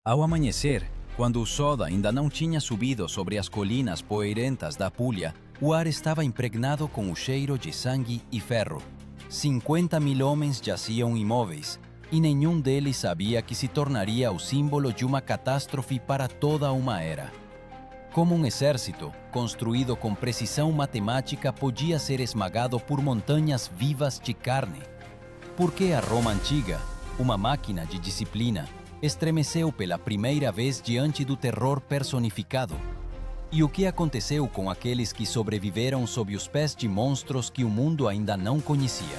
Ao amanhecer, quando o sol ainda não tinha subido sobre as colinas poeirentas da Puglia, o ar estava impregnado com o cheiro de sangue e ferro. 50.000 homens jaziam imóveis, e nenhum deles sabia que se tornaria o símbolo de uma catástrofe para toda uma era. Como um exército, construído com precisão matemática, podia ser esmagado por montanhas vivas de carne? Por que a Roma antiga, uma máquina de disciplina, estremeceu pela primeira vez diante do terror personificado? E o que aconteceu com aqueles que sobreviveram sob os pés de monstros que o mundo ainda não conhecia?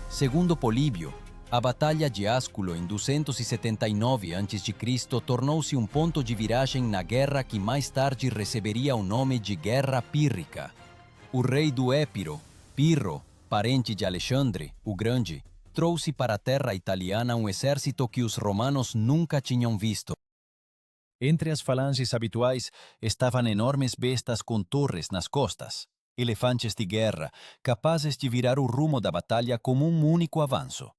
Segundo Políbio, a Batalha de Asculo em 279 a.C. tornou-se um ponto de viragem na guerra que mais tarde receberia o nome de Guerra Pírrica. O rei do Épiro, Pirro, parente de Alexandre, o Grande, trouxe para a terra italiana um exército que os romanos nunca tinham visto. Entre as falanges habituais estavam enormes bestas com torres nas costas, elefantes de guerra, capazes de virar o rumo da batalha como um único avanço.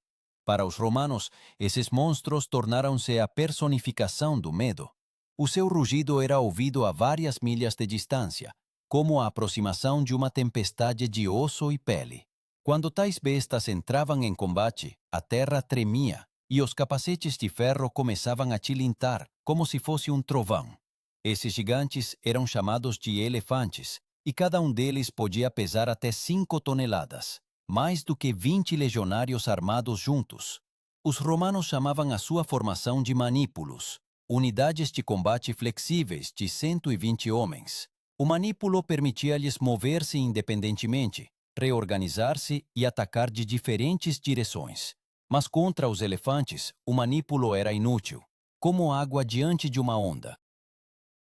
Para os romanos, esses monstros tornaram-se a personificação do medo. O seu rugido era ouvido a várias milhas de distância, como a aproximação de uma tempestade de osso e pele. Quando tais bestas entravam em combate, a terra tremia e os capacetes de ferro começavam a tilintar, como se fosse um trovão. Esses gigantes eram chamados de elefantes, e cada um deles podia pesar até 5 toneladas, mais do que 20 legionários armados juntos. Os romanos chamavam a sua formação de manípulos, unidades de combate flexíveis de 120 homens. O manípulo permitia-lhes mover-se independentemente, reorganizar-se e atacar de diferentes direções. Mas contra os elefantes, o manípulo era inútil, como água diante de uma onda.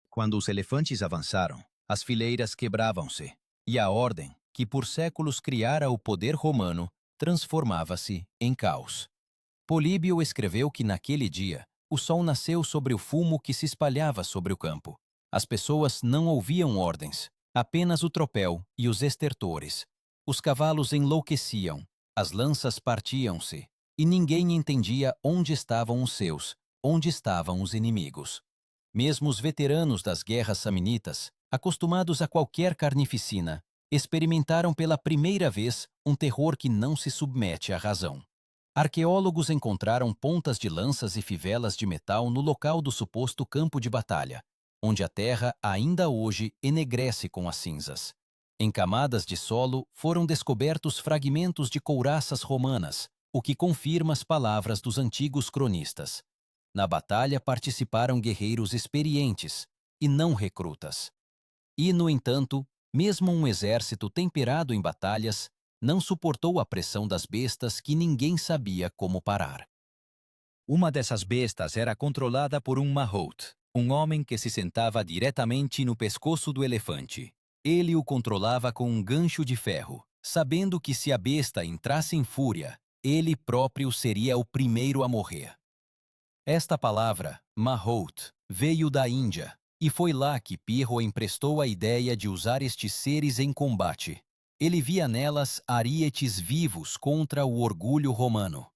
Quando os elefantes avançaram, as fileiras quebravam-se, e a ordem, que por séculos criara o poder romano, transformava-se em caos. Políbio escreveu que naquele dia, o sol nasceu sobre o fumo que se espalhava sobre o campo. As pessoas não ouviam ordens, apenas o tropel e os estertores. Os cavalos enlouqueciam, as lanças partiam-se, e ninguém entendia onde estavam os seus, onde estavam os inimigos. Mesmo os veteranos das guerras samnitas, acostumados a qualquer carnificina, experimentaram pela primeira vez um terror que não se submete à razão. Arqueólogos encontraram pontas de lanças e fivelas de metal no local do suposto campo de batalha, onde a terra ainda hoje enegrece com as cinzas. Em camadas de solo foram descobertos fragmentos de couraças romanas, o que confirma as palavras dos antigos cronistas. Na batalha participaram guerreiros experientes, e não recrutas. E, no entanto, mesmo um exército temperado em batalhas não suportou a pressão das bestas que ninguém sabia como parar. Uma dessas bestas era controlada por um mahout, um homem que se sentava diretamente no pescoço do elefante. Ele o controlava com um gancho de ferro, sabendo que se a besta entrasse em fúria, ele próprio seria o primeiro a morrer. Esta palavra, mahout, veio da Índia, e foi lá que Pirro emprestou a ideia de usar estes seres em combate. Ele via nelas arietes vivos contra o orgulho romano.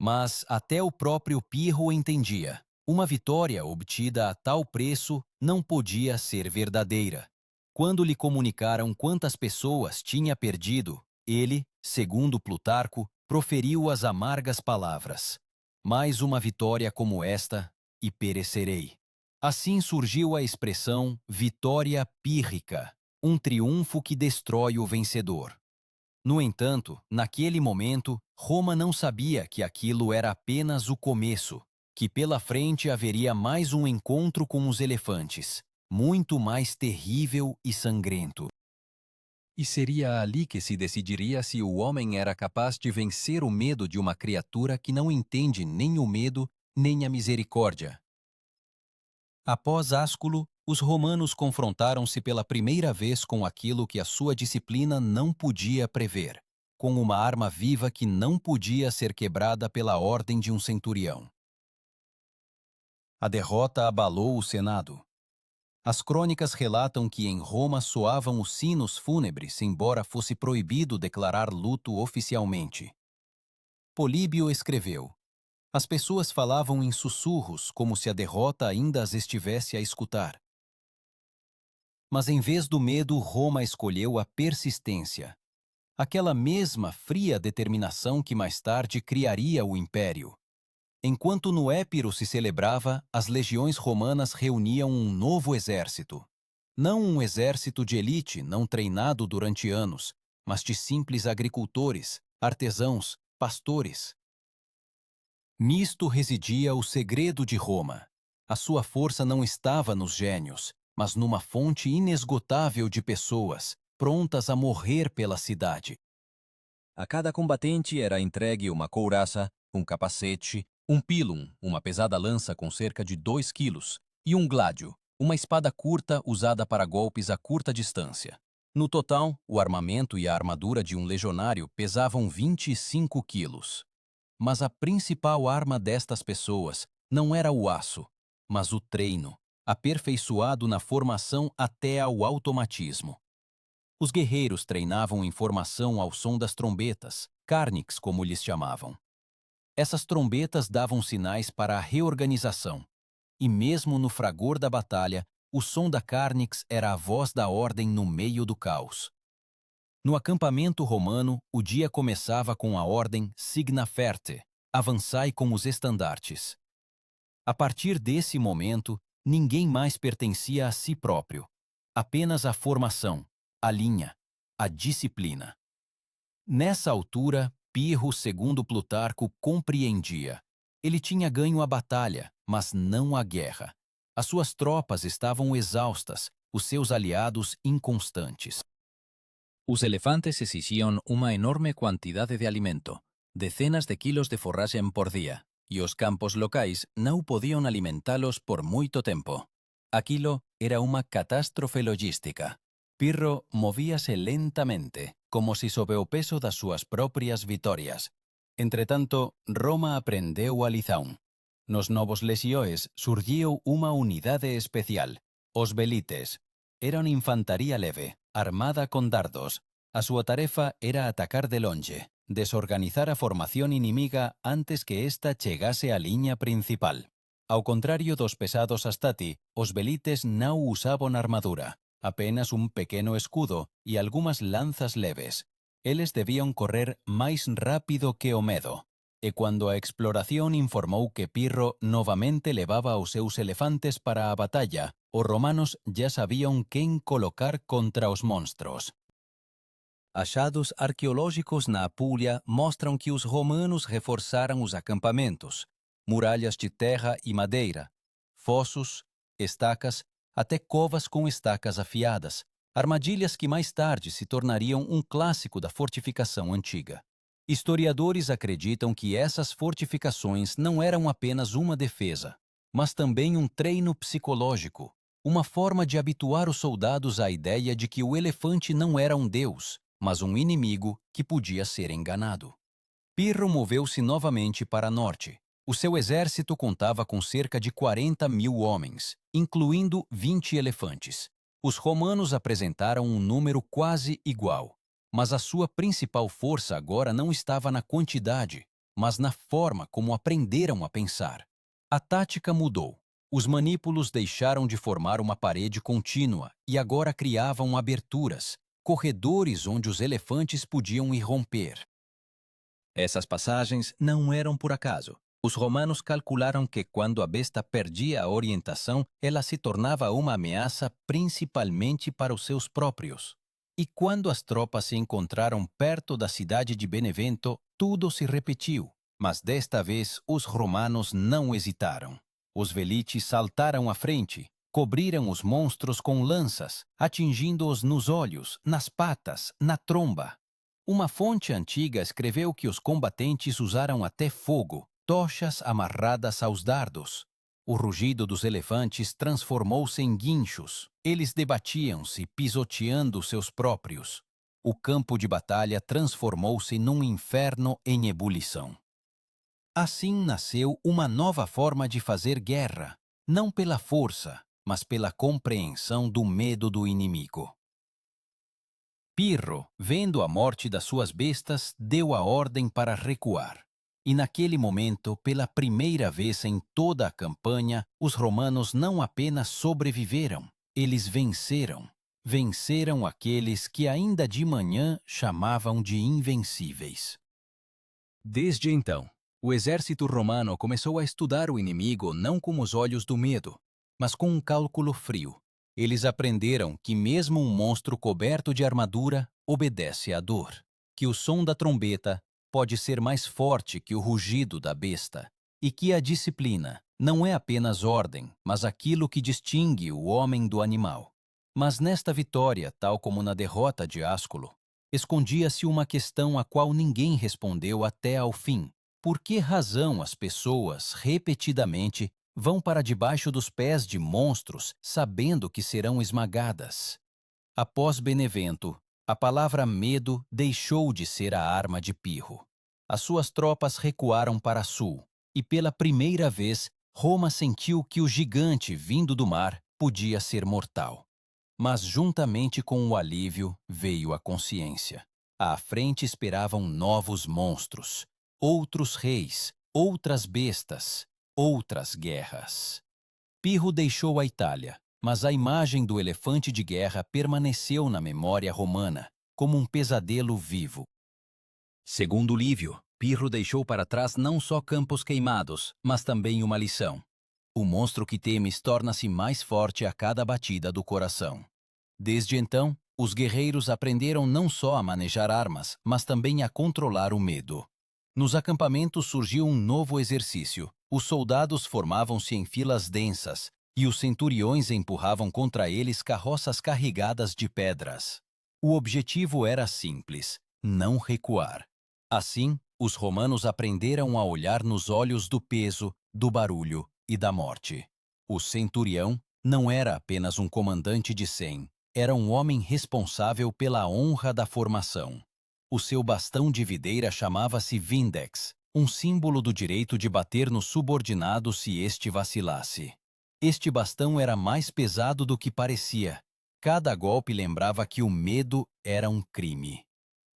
Mas até o próprio Pirro entendia, uma vitória obtida a tal preço não podia ser verdadeira. Quando lhe comunicaram quantas pessoas tinha perdido, ele, segundo Plutarco, proferiu as amargas palavras: mais uma vitória como esta, e perecerei. Assim surgiu a expressão vitória pírrica, um triunfo que destrói o vencedor. No entanto, naquele momento, Roma não sabia que aquilo era apenas o começo, que pela frente haveria mais um encontro com os elefantes, muito mais terrível e sangrento. E seria ali que se decidiria se o homem era capaz de vencer o medo de uma criatura que não entende nem o medo nem a misericórdia. Após Asculo, os romanos confrontaram-se pela primeira vez com aquilo que a sua disciplina não podia prever, com uma arma viva que não podia ser quebrada pela ordem de um centurião. A derrota abalou o Senado. As crônicas relatam que em Roma soavam os sinos fúnebres, embora fosse proibido declarar luto oficialmente. Políbio escreveu: As pessoas falavam em sussurros, como se a derrota ainda as estivesse a escutar. Mas em vez do medo, Roma escolheu a persistência. Aquela mesma fria determinação que mais tarde criaria o império. Enquanto no Épiro se celebrava, as legiões romanas reuniam um novo exército. Não um exército de elite não treinado durante anos, mas de simples agricultores, artesãos, pastores. Nisto residia o segredo de Roma. A sua força não estava nos gênios, mas numa fonte inesgotável de pessoas, prontas a morrer pela cidade. A cada combatente era entregue uma couraça, um capacete, um pilum, uma pesada lança com cerca de 2 quilos, e um gládio, uma espada curta usada para golpes a curta distância. No total, o armamento e a armadura de um legionário pesavam 25 quilos. Mas a principal arma destas pessoas não era o aço, mas o treino, aperfeiçoado na formação até ao automatismo. Os guerreiros treinavam em formação ao som das trombetas, carnix como lhes chamavam. Essas trombetas davam sinais para a reorganização, e mesmo no fragor da batalha, o som da carnix era a voz da ordem no meio do caos. No acampamento romano, o dia começava com a ordem Signa Ferte, avançai com os estandartes. A partir desse momento, ninguém mais pertencia a si próprio, apenas a formação, a linha, a disciplina. Nessa altura, Pirro, segundo Plutarco, compreendia. Ele tinha ganho a batalha, mas não a guerra. As suas tropas estavam exaustas, os seus aliados inconstantes. Os elefantes exigiam uma enorme quantidade de alimento, decenas de quilos de forragem por dia, e os campos locais não podiam alimentá-los por muito tempo. Aquilo era uma catástrofe logística. Pirro movíase lentamente, como si sob o peso das suas próprias vitórias. Entretanto, Roma aprendeu a lição. Nos novos lexioes surgiu uma unidade especial, os velites. Eran infantaría leve, armada con dardos. A súa tarefa era atacar de longe, desorganizar a formación inimiga antes que ésta chegase á liña principal. Ao contrario dos pesados astati, os velites non usaban armadura, apenas un pequeno escudo e algunhas lanzas leves. Eles debían correr máis rápido que o medo. E cando a exploración informou que Pirro novamente levaba os seus elefantes para a batalla, os romanos ya sabían quen colocar contra os monstros. Achados arqueológicos na Apulia mostram que os romanos reforçaram os acampamentos, muralhas de terra e madeira, fossos, estacas, até covas com estacas afiadas, armadilhas que mais tarde se tornariam um clássico da fortificação antiga. Historiadores acreditam que essas fortificações não eram apenas uma defesa, mas também um treino psicológico, uma forma de habituar os soldados à ideia de que o elefante não era um deus, mas um inimigo que podia ser enganado. Pirro moveu-se novamente para norte. O seu exército contava com cerca de 40.000 homens, incluindo 20 elefantes. Os romanos apresentaram um número quase igual, mas a sua principal força agora não estava na quantidade, mas na forma como aprenderam a pensar. A tática mudou. Os manípulos deixaram de formar uma parede contínua e agora criavam aberturas, corredores onde os elefantes podiam irromper. Essas passagens não eram por acaso. Os romanos calcularam que quando a besta perdia a orientação, ela se tornava uma ameaça principalmente para os seus próprios. E quando as tropas se encontraram perto da cidade de Benevento, tudo se repetiu. Mas desta vez os romanos não hesitaram. Os velites saltaram à frente, cobriram os monstros com lanças, atingindo-os nos olhos, nas patas, na tromba. Uma fonte antiga escreveu que os combatentes usaram até fogo, tochas amarradas aos dardos. O rugido dos elefantes transformou-se em guinchos. Eles debatiam-se, pisoteando seus próprios. O campo de batalha transformou-se num inferno em ebulição. Assim nasceu uma nova forma de fazer guerra, não pela força, mas pela compreensão do medo do inimigo. Pirro, vendo a morte das suas bestas, deu a ordem para recuar. E naquele momento, pela primeira vez em toda a campanha, os romanos não apenas sobreviveram, eles venceram. Venceram aqueles que ainda de manhã chamavam de invencíveis. Desde então, o exército romano começou a estudar o inimigo não com os olhos do medo, mas com um cálculo frio. Eles aprenderam que mesmo um monstro coberto de armadura obedece à dor, que o som da trombeta pode ser mais forte que o rugido da besta, e que a disciplina não é apenas ordem, mas aquilo que distingue o homem do animal. Mas nesta vitória, tal como na derrota de Ásculo, escondia-se uma questão a qual ninguém respondeu até ao fim. Por que razão as pessoas, repetidamente, vão para debaixo dos pés de monstros, sabendo que serão esmagadas? Após Benevento, a palavra medo deixou de ser a arma de Pirro. As suas tropas recuaram para sul, e pela primeira vez, Roma sentiu que o gigante vindo do mar podia ser mortal. Mas juntamente com o alívio veio a consciência. À frente esperavam novos monstros, outros reis, outras bestas, outras guerras. Pirro deixou a Itália, mas a imagem do elefante de guerra permaneceu na memória romana, como um pesadelo vivo. Segundo Lívio, Pirro deixou para trás não só campos queimados, mas também uma lição. O monstro que temes torna-se mais forte a cada batida do coração. Desde então, os guerreiros aprenderam não só a manejar armas, mas também a controlar o medo. Nos acampamentos surgiu um novo exercício. Os soldados formavam-se em filas densas, e os centuriões empurravam contra eles carroças carregadas de pedras. O objetivo era simples: não recuar. Assim, os romanos aprenderam a olhar nos olhos do peso, do barulho e da morte. O centurião não era apenas um comandante de 100, era um homem responsável pela honra da formação. O seu bastão de videira chamava-se vindex, um símbolo do direito de bater no subordinado se este vacilasse. Este bastão era mais pesado do que parecia. Cada golpe lembrava que o medo era um crime.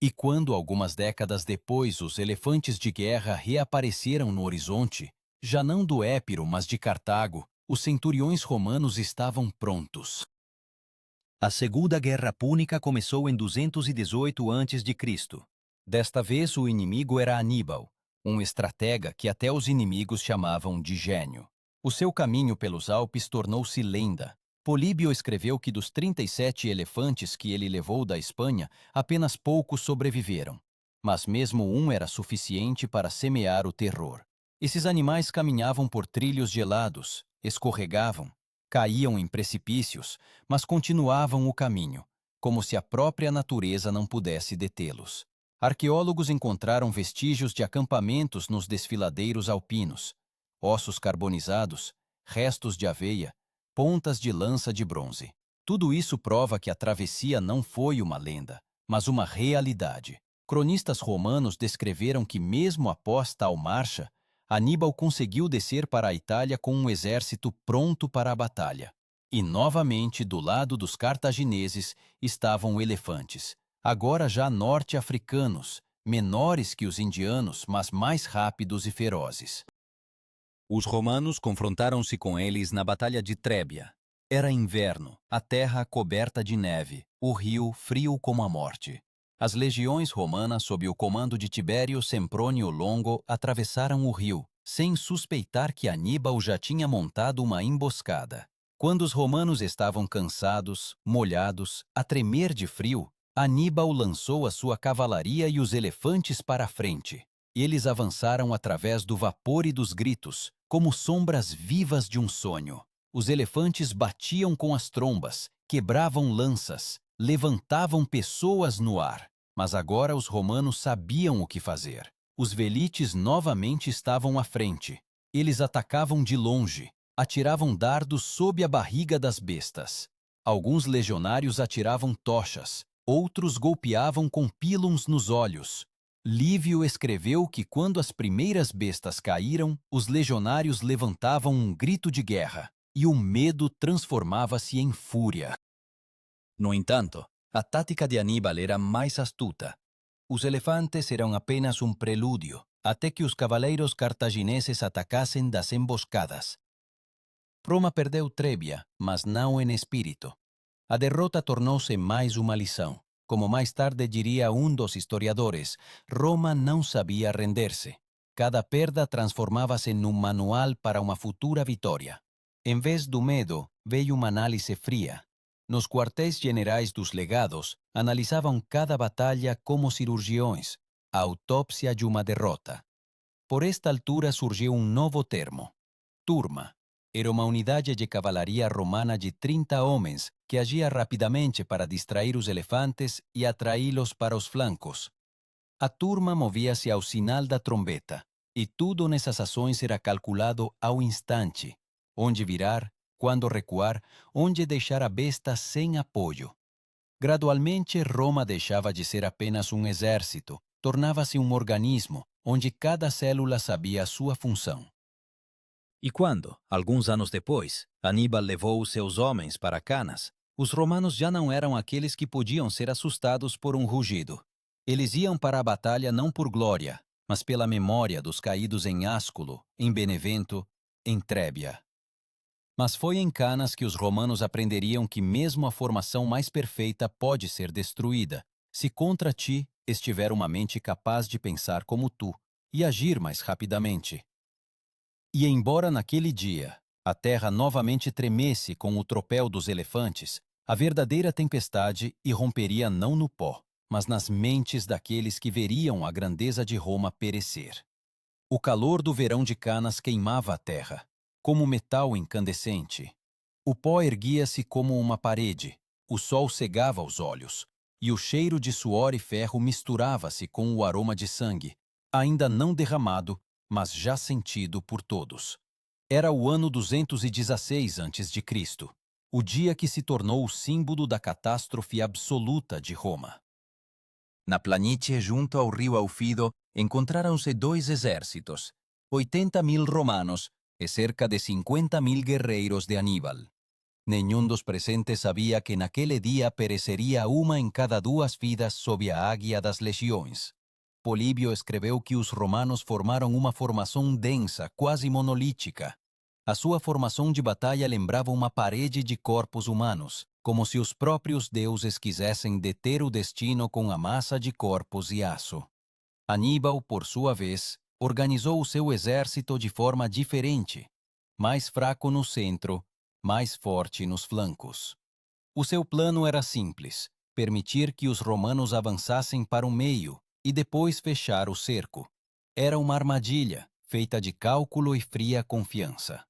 E quando, algumas décadas depois, os elefantes de guerra reapareceram no horizonte, já não do Épiro, mas de Cartago, os centuriões romanos estavam prontos. A Segunda Guerra Púnica começou em 218 a.C. Desta vez, o inimigo era Aníbal, um estratega que até os inimigos chamavam de gênio. O seu caminho pelos Alpes tornou-se lenda. Políbio escreveu que dos 37 elefantes que ele levou da Espanha, apenas poucos sobreviveram. Mas mesmo um era suficiente para semear o terror. Esses animais caminhavam por trilhos gelados, escorregavam, caíam em precipícios, mas continuavam o caminho, como se a própria natureza não pudesse detê-los. Arqueólogos encontraram vestígios de acampamentos nos desfiladeiros alpinos, ossos carbonizados, restos de aveia, pontas de lança de bronze. Tudo isso prova que a travessia não foi uma lenda, mas uma realidade. Cronistas romanos descreveram que mesmo após tal marcha, Aníbal conseguiu descer para a Itália com um exército pronto para a batalha. E novamente, do lado dos cartagineses, estavam elefantes, agora já norte-africanos, menores que os indianos, mas mais rápidos e ferozes. Os romanos confrontaram-se com eles na Batalha de Trébia. Era inverno, a terra coberta de neve, o rio frio como a morte. As legiões romanas, sob o comando de Tibério Semprônio Longo, atravessaram o rio, sem suspeitar que Aníbal já tinha montado uma emboscada. Quando os romanos estavam cansados, molhados, a tremer de frio, Aníbal lançou a sua cavalaria e os elefantes para a frente. Eles avançaram através do vapor e dos gritos, como sombras vivas de um sonho. Os elefantes batiam com as trombas, quebravam lanças, levantavam pessoas no ar. Mas agora os romanos sabiam o que fazer. Os velites novamente estavam à frente. Eles atacavam de longe, atiravam dardos sob a barriga das bestas. Alguns legionários atiravam tochas, outros golpeavam com píluns nos olhos. Lívio escreveu que quando as primeiras bestas caíram, os legionários levantavam um grito de guerra, e o medo transformava-se em fúria. No entanto, a tática de Aníbal era mais astuta. Os elefantes eram apenas um prelúdio. até que os cavaleiros cartagineses atacassem das emboscadas. Roma perdeu Trébia, mas não em espírito. A derrota tornou-se mais uma lição. Como mais tarde diria um dos historiadores, Roma não sabia render-se. Cada perda transformava-se num manual para uma futura vitória. Em vez do medo, veio uma análise fria. Nos quartéis generais dos legados, analisavam cada batalha como cirurgiões, a autópsia de uma derrota. Por esta altura surgiu um novo termo: turma. Era uma unidade de cavalaria romana de 30 homens que agia rapidamente para distrair os elefantes e atraí-los para os flancos. A turma movia-se ao sinal da trombeta, e tudo nessas ações era calculado ao instante: onde virar, quando recuar, onde deixar a besta sem apoio. Gradualmente, Roma deixava de ser apenas um exército, tornava-se um organismo, onde cada célula sabia a sua função. E quando, alguns anos depois, Aníbal levou os seus homens para Canas, os romanos já não eram aqueles que podiam ser assustados por um rugido. Eles iam para a batalha não por glória, mas pela memória dos caídos em Ásculo, em Benevento, em Trébia. Mas foi em Canas que os romanos aprenderiam que mesmo a formação mais perfeita pode ser destruída, se contra ti estiver uma mente capaz de pensar como tu e agir mais rapidamente. E embora naquele dia a terra novamente tremesse com o tropel dos elefantes, a verdadeira tempestade irromperia não no pó, mas nas mentes daqueles que veriam a grandeza de Roma perecer. O calor do verão de Canas queimava a terra, como metal incandescente. O pó erguia-se como uma parede, o sol cegava os olhos, e o cheiro de suor e ferro misturava-se com o aroma de sangue, ainda não derramado, mas já sentido por todos. Era o ano 216 a.C., o dia que se tornou o símbolo da catástrofe absoluta de Roma. Na planície junto ao rio Aufido, encontraram-se dois exércitos, 80.000 romanos e cerca de 50.000 guerreiros de Aníbal. Nenhum dos presentes sabia que naquele dia pereceria uma em cada duas vidas sob a águia das legiões. Políbio escreveu que os romanos formaram uma formação densa, quase monolítica. A sua formação de batalha lembrava uma parede de corpos humanos, como se os próprios deuses quisessem deter o destino com a massa de corpos e aço. Aníbal, por sua vez, organizou o seu exército de forma diferente, mais fraco no centro, mais forte nos flancos. O seu plano era simples: permitir que os romanos avançassem para o meio e depois fechar o cerco. Era uma armadilha, feita de cálculo e fria confiança.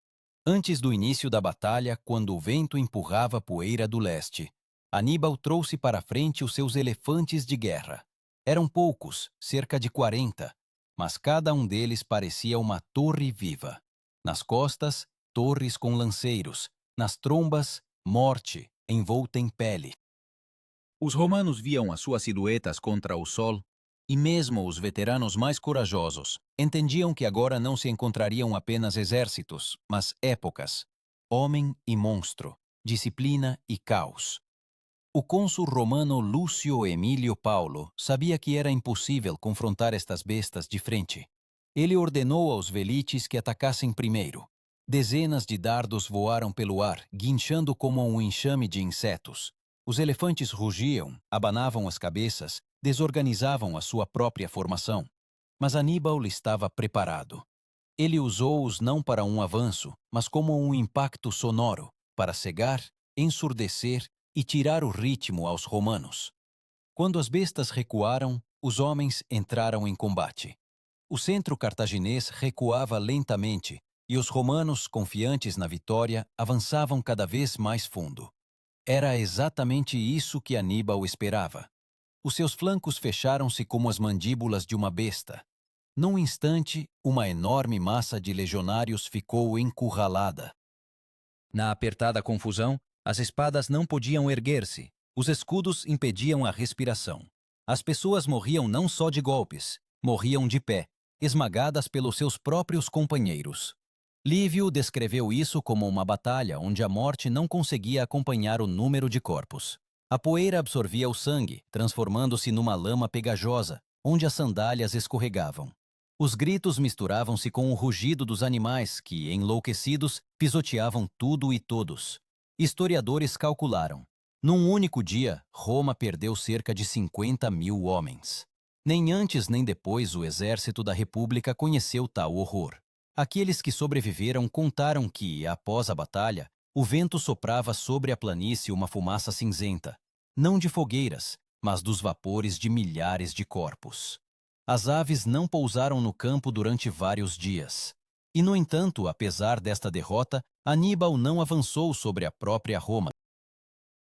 Antes do início da batalha, quando o vento empurrava poeira do leste, Aníbal trouxe para a frente os seus elefantes de guerra. Eram poucos, cerca de 40, mas cada um deles parecia uma torre viva. Nas costas, torres com lanceiros, nas trombas, morte, envolta em pele. Os romanos viam as suas silhuetas contra o sol, e mesmo os veteranos mais corajosos entendiam que agora não se encontrariam apenas exércitos, mas épocas, homem e monstro, disciplina e caos. O cônsul romano Lúcio Emílio Paulo sabia que era impossível confrontar estas bestas de frente. Ele ordenou aos velites que atacassem primeiro. Dezenas de dardos voaram pelo ar, guinchando como um enxame de insetos. Os elefantes rugiam, abanavam as cabeças, desorganizavam a sua própria formação. Mas Aníbal estava preparado. Ele usou-os não para um avanço, mas como um impacto sonoro, para cegar, ensurdecer e tirar o ritmo aos romanos. Quando as bestas recuaram, os homens entraram em combate. O centro cartaginês recuava lentamente, e os romanos, confiantes na vitória, avançavam cada vez mais fundo. Era exatamente isso que Aníbal esperava. Os seus flancos fecharam-se como as mandíbulas de uma besta. Num instante, uma enorme massa de legionários ficou encurralada. Na apertada confusão, as espadas não podiam erguer-se, os escudos impediam a respiração. As pessoas morriam não só de golpes, morriam de pé, esmagadas pelos seus próprios companheiros. Lívio descreveu isso como uma batalha onde a morte não conseguia acompanhar o número de corpos. A poeira absorvia o sangue, transformando-se numa lama pegajosa, onde as sandálias escorregavam. Os gritos misturavam-se com o rugido dos animais que, enlouquecidos, pisoteavam tudo e todos. Historiadores calcularam. Num único dia, Roma perdeu cerca de 50.000 homens. Nem antes nem depois o exército da República conheceu tal horror. Aqueles que sobreviveram contaram que, após a batalha, o vento soprava sobre a planície uma fumaça cinzenta, não de fogueiras, mas dos vapores de milhares de corpos. As aves não pousaram no campo durante vários dias. E, no entanto, apesar desta derrota, Aníbal não avançou sobre a própria Roma.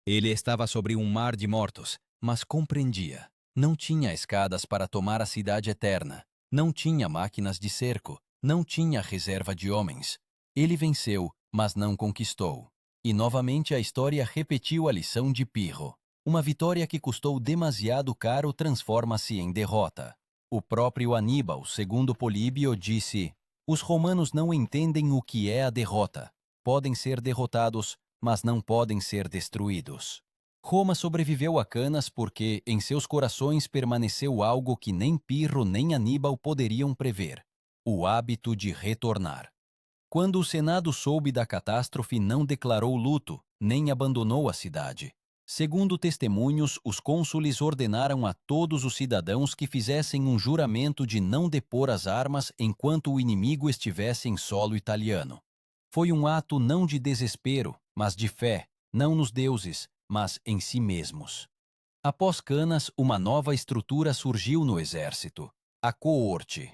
Ele estava sobre um mar de mortos, mas compreendia. Não tinha escadas para tomar a cidade eterna. Não tinha máquinas de cerco. Não tinha reserva de homens. Ele venceu, mas não conquistou. E novamente a história repetiu a lição de Pirro. Uma vitória que custou demasiado caro transforma-se em derrota. O próprio Aníbal, segundo Políbio, disse: os romanos não entendem o que é a derrota. Podem ser derrotados, mas não podem ser destruídos. Roma sobreviveu a Canas porque em seus corações permaneceu algo que nem Pirro nem Aníbal poderiam prever: o hábito de retornar. Quando o Senado soube da catástrofe, não declarou luto, nem abandonou a cidade. Segundo testemunhos, os cônsules ordenaram a todos os cidadãos que fizessem um juramento de não depor as armas enquanto o inimigo estivesse em solo italiano. Foi um ato não de desespero, mas de fé, não nos deuses, mas em si mesmos. Após Canas, uma nova estrutura surgiu no exército: a coorte.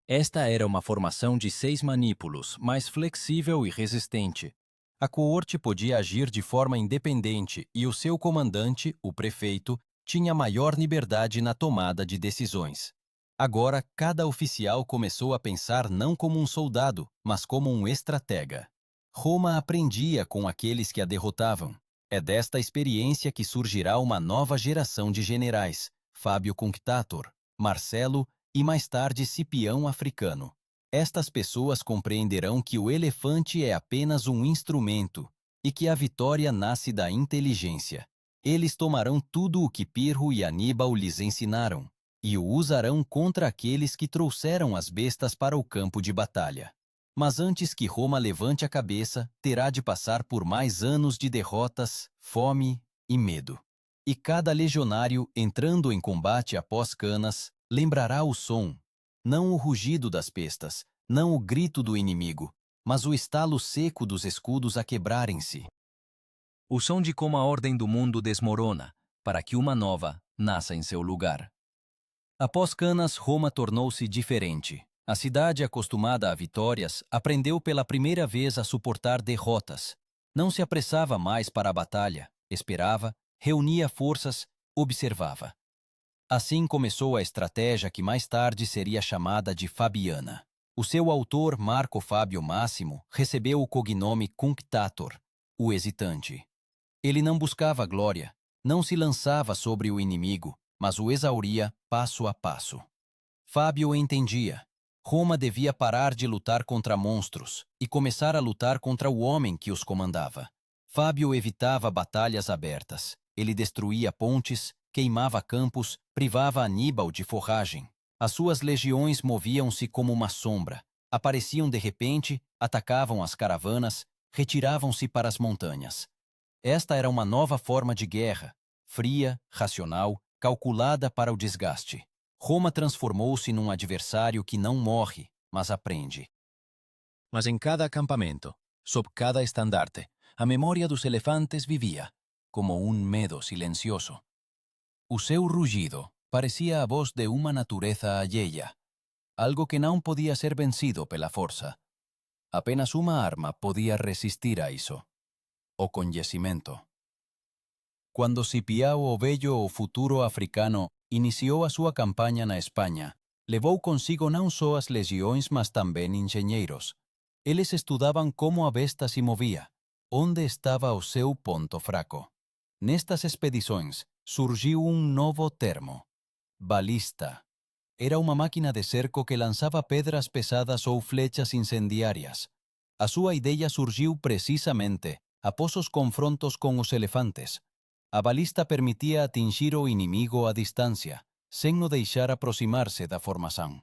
Esta era uma formação de 6 manípulos, mais flexível e resistente. A coorte podia agir de forma independente e o seu comandante, o prefeito, tinha maior liberdade na tomada de decisões. Agora, cada oficial começou a pensar não como um soldado, mas como um estratega. Roma aprendia com aqueles que a derrotavam. É desta experiência que surgirá uma nova geração de generais: Fábio Cunctator, Marcelo e mais tarde Cipião Africano. Estas pessoas compreenderão que o elefante é apenas um instrumento e que a vitória nasce da inteligência. Eles tomarão tudo o que Pirro e Aníbal lhes ensinaram e o usarão contra aqueles que trouxeram as bestas para o campo de batalha. Mas antes que Roma levante a cabeça, terá de passar por mais anos de derrotas, fome e medo. E cada legionário, entrando em combate após Canas, lembrará o som, não o rugido das bestas, não o grito do inimigo, mas o estalo seco dos escudos a quebrarem-se. O som de como a ordem do mundo desmorona, para que uma nova nasça em seu lugar. Após Canas, Roma tornou-se diferente. A cidade, acostumada a vitórias, aprendeu pela primeira vez a suportar derrotas. Não se apressava mais para a batalha, esperava, reunia forças, observava. Assim começou a estratégia que mais tarde seria chamada de Fabiana. O seu autor, Marco Fábio Máximo, recebeu o cognome Cunctator, o hesitante. Ele não buscava glória, não se lançava sobre o inimigo, mas o exauria passo a passo. Fábio entendia. Roma devia parar de lutar contra monstros e começar a lutar contra o homem que os comandava. Fábio evitava batalhas abertas. Ele destruía pontes, queimava campos, privava Aníbal de forragem. As suas legiões moviam-se como uma sombra. Apareciam de repente, atacavam as caravanas, retiravam-se para as montanhas. Esta era uma nova forma de guerra, fria, racional, calculada para o desgaste. Roma transformou-se num adversário que não morre, mas aprende. Mas em cada acampamento, sob cada estandarte, a memória dos elefantes vivia, como um medo silencioso. O seu rugido parecia a voz de uma natureza alheia, algo que não podia ser vencido pela força. Apenas uma arma podia resistir a isso: o conhecimento. Quando Cipião Ovello, o futuro africano, iniciou a sua campanha na Espanha, levou consigo não só as legiões, mas também engenheiros. Eles estudavam como a besta se movia, onde estava o seu ponto fraco. Nestas expedições, surgiu um novo termo: balista. Era uma máquina de cerco que lançava pedras pesadas ou flechas incendiárias. A sua ideia surgiu precisamente após os confrontos com os elefantes. A balista permitia atingir o inimigo a distância, sem o deixar aproximar-se da formação.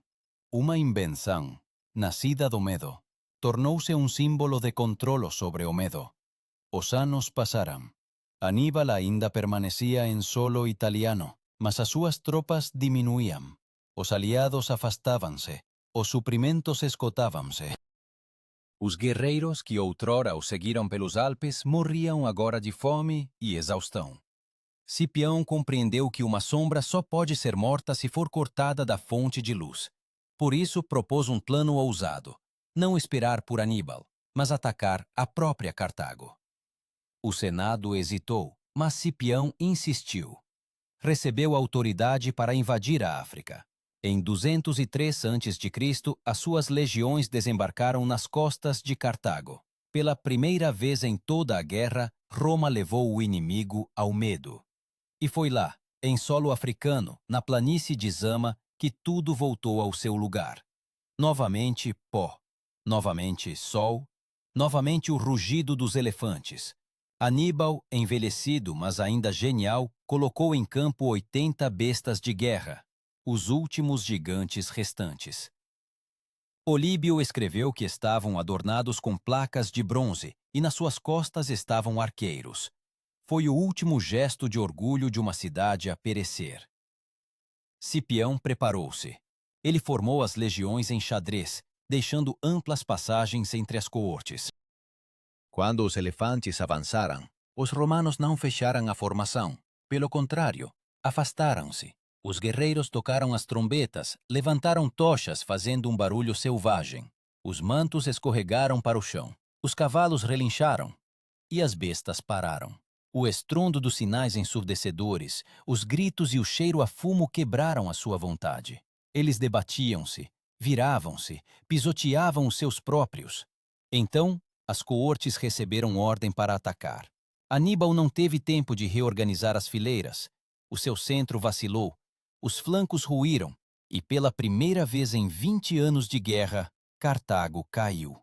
uma invenção, nascida do medo, tornou-se um símbolo de controlo sobre o medo. Os anos passaram. Aníbal ainda permanecia em solo italiano, mas as suas tropas diminuíam. Os aliados afastavam-se, os suprimentos esgotavam-se. Os guerreiros que outrora o seguiram pelos Alpes morriam agora de fome e exaustão. Cipião compreendeu que uma sombra só pode ser morta se for cortada da fonte de luz. Por isso propôs um plano ousado: não esperar por Aníbal, mas atacar a própria Cartago. O Senado hesitou, mas Cipião insistiu. Recebeu autoridade para invadir a África. Em 203 a.C., as suas legiões desembarcaram nas costas de Cartago. Pela primeira vez em toda a guerra, Roma levou o inimigo ao medo. E foi lá, em solo africano, na planície de Zama, que tudo voltou ao seu lugar. Novamente pó, novamente sol, novamente o rugido dos elefantes. Aníbal, envelhecido, mas ainda genial, colocou em campo 80 bestas de guerra, os últimos gigantes restantes. Políbio escreveu que estavam adornados com placas de bronze e nas suas costas estavam arqueiros. Foi o último gesto de orgulho de uma cidade a perecer. Cipião preparou-se. Ele formou as legiões em xadrez, deixando amplas passagens entre as coortes. Quando os elefantes avançaram, os romanos não fecharam a formação. Pelo contrário, afastaram-se. Os guerreiros tocaram as trombetas, levantaram tochas fazendo um barulho selvagem. Os mantos escorregaram para o chão. Os cavalos relincharam. E as bestas pararam. O estrondo dos sinais ensurdecedores, os gritos e o cheiro a fumo quebraram a sua vontade. Eles debatiam-se, viravam-se, pisoteavam os seus próprios. Então, as coortes receberam ordem para atacar. Aníbal não teve tempo de reorganizar as fileiras. O seu centro vacilou, os flancos ruíram, e pela primeira vez em 20 anos de guerra, Cartago caiu.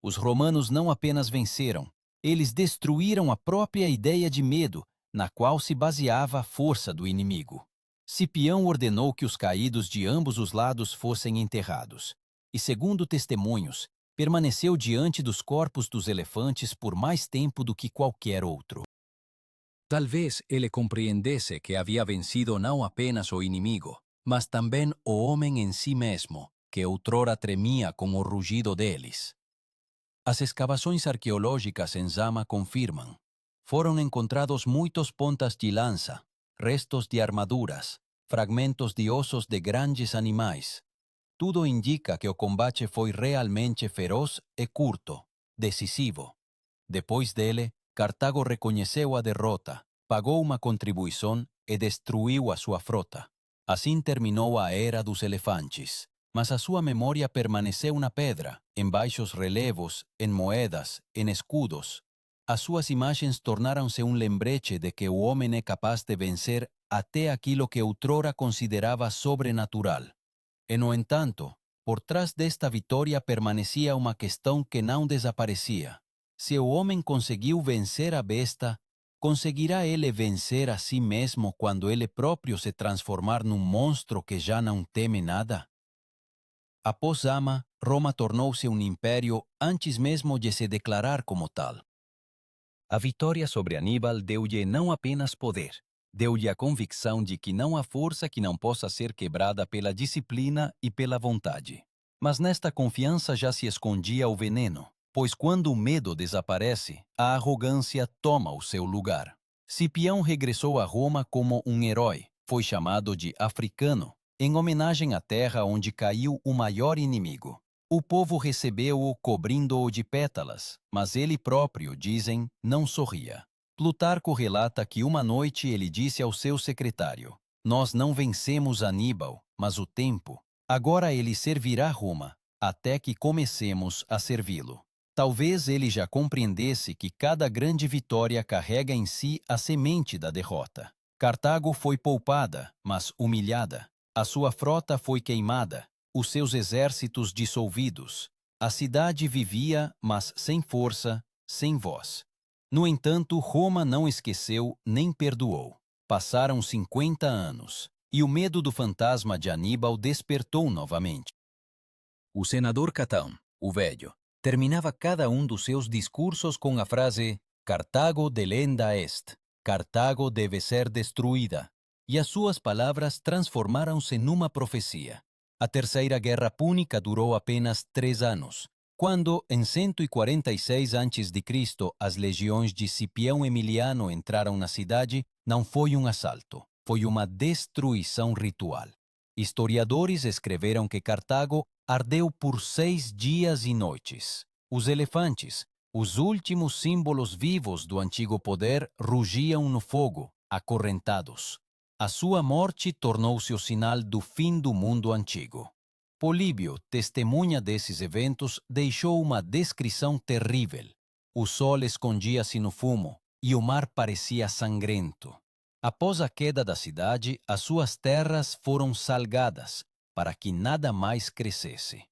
Os romanos não apenas venceram, eles destruíram a própria ideia de medo, na qual se baseava a força do inimigo. Cipião ordenou que os caídos de ambos os lados fossem enterrados. E, segundo testemunhos, permaneceu diante dos corpos dos elefantes por mais tempo do que qualquer outro. Talvez ele compreendesse que havia vencido não apenas o inimigo, mas também o homem em si mesmo, que outrora tremia com o rugido deles. As escavações arqueológicas em Zama confirmam. Foram encontrados muitos pontas de lança, restos de armaduras, fragmentos de ossos de grandes animais. Tudo indica que o combate foi realmente feroz e curto, decisivo. Depois dele, Cartago reconheceu a derrota, pagou uma contribuição e destruiu a sua frota. Assim terminou a era dos elefantes. Mas a sua memória permaneceu na pedra, em baixos relevos, em moedas, em escudos. As suas imagens tornaram-se um lembrete de que o homem é capaz de vencer até aquilo que outrora considerava sobrenatural. E, no entanto, por trás desta vitória permanecia uma questão que não desaparecia. Se o homem conseguiu vencer a besta, conseguirá ele vencer a si mesmo quando ele próprio se transformar num monstro que já não teme nada? Após Zama, Roma tornou-se um império antes mesmo de se declarar como tal. A vitória sobre Aníbal deu-lhe não apenas poder, deu-lhe a convicção de que não há força que não possa ser quebrada pela disciplina e pela vontade. Mas nesta confiança já se escondia o veneno, pois quando o medo desaparece, a arrogância toma o seu lugar. Cipião regressou a Roma como um herói, foi chamado de africano, em homenagem à terra onde caiu o maior inimigo. O povo recebeu-o cobrindo-o de pétalas, mas ele próprio, dizem, não sorria. Plutarco relata que uma noite ele disse ao seu secretário: "Nós não vencemos Aníbal, mas o tempo. Agora ele servirá Roma, até que comecemos a servi-lo." Talvez ele já compreendesse que cada grande vitória carrega em si a semente da derrota. Cartago foi poupada, mas humilhada. A sua frota foi queimada, os seus exércitos dissolvidos. A cidade vivia, mas sem força, sem voz. No entanto, Roma não esqueceu nem perdoou. Passaram 50 anos, e o medo do fantasma de Aníbal despertou novamente. O senador Catão, o velho, terminava cada um dos seus discursos com a frase Cartago delenda est, Cartago deve ser destruída, e as suas palavras transformaram-se numa profecia. A Terceira Guerra Púnica durou apenas 3 anos. Quando, em 146 a.C., as legiões de Cipião Emiliano entraram na cidade, não foi um assalto, foi uma destruição ritual. Historiadores escreveram que Cartago ardeu por 6 dias e noites. Os elefantes, os últimos símbolos vivos do antigo poder, rugiam no fogo, acorrentados. A sua morte tornou-se o sinal do fim do mundo antigo. Políbio, testemunha desses eventos, deixou uma descrição terrível. O sol escondia-se no fumo e o mar parecia sangrento. Após a queda da cidade, as suas terras foram salgadas, para que nada mais crescesse.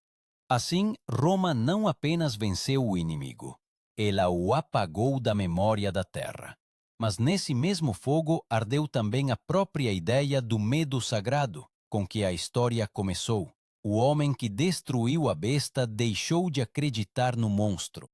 Assim, Roma não apenas venceu o inimigo, ela o apagou da memória da terra. Mas nesse mesmo fogo ardeu também a própria ideia do medo sagrado, com que a história começou. O homem que destruiu a besta deixou de acreditar no monstro.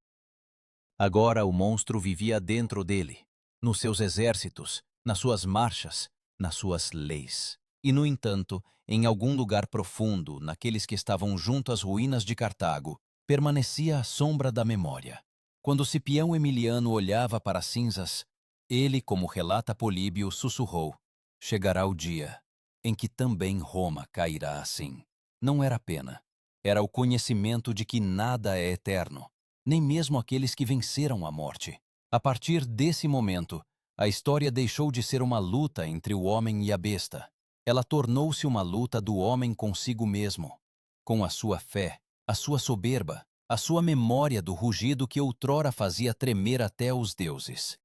Agora o monstro vivia dentro dele, nos seus exércitos, nas suas marchas, nas suas leis. E, no entanto, em algum lugar profundo, naqueles que estavam junto às ruínas de Cartago, permanecia a sombra da memória. Quando Cipião Emiliano olhava para as cinzas, ele, como relata Políbio, sussurrou: chegará o dia em que também Roma cairá assim. Não era pena, era o conhecimento de que nada é eterno, nem mesmo aqueles que venceram a morte. A partir desse momento, a história deixou de ser uma luta entre o homem e a besta. Ela tornou-se uma luta do homem consigo mesmo, com a sua fé, a sua soberba, a sua memória do rugido que outrora fazia tremer até os deuses.